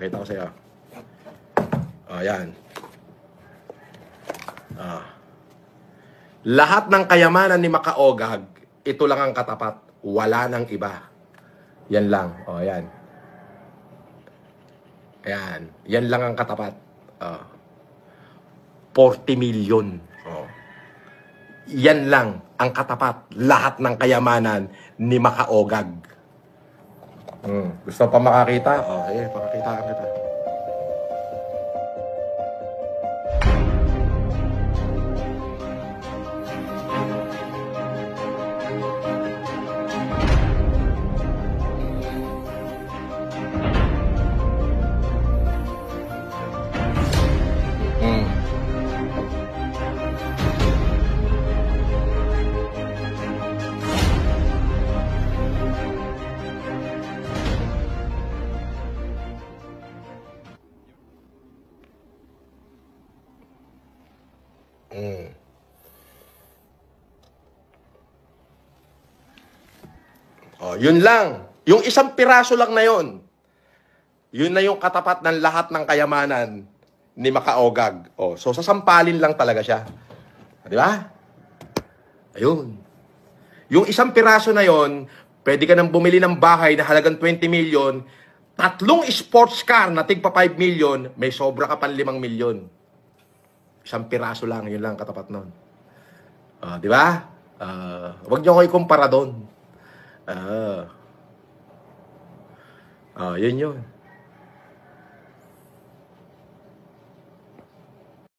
Pakita ko sa'yo. Ayan. Lahat ng kayamanan ni Makaogag, ito lang ang katapat. Wala nang iba. Yan lang. Ayan. Ayan. Yan lang ang katapat. 40 million. Yan lang ang katapat. Lahat ng kayamanan ni Makaogag. Gusto pa makakita? Sige, pakakita kita. Yun lang. Yung isang piraso lang na yun. Yun na yung katapat ng lahat ng kayamanan ni Makaogag. So sasampalin lang talaga siya. Di ba? Ayun. Yung isang piraso na yun, pwede ka nang bumili ng bahay na halagang 20 million, 3 sports car na tigpa 5 million, may sobra ka pang 5 million. Isang piraso lang, yun lang katapat nun. Di ba? Huwag niyo ko ikumpara doon. Yun yun.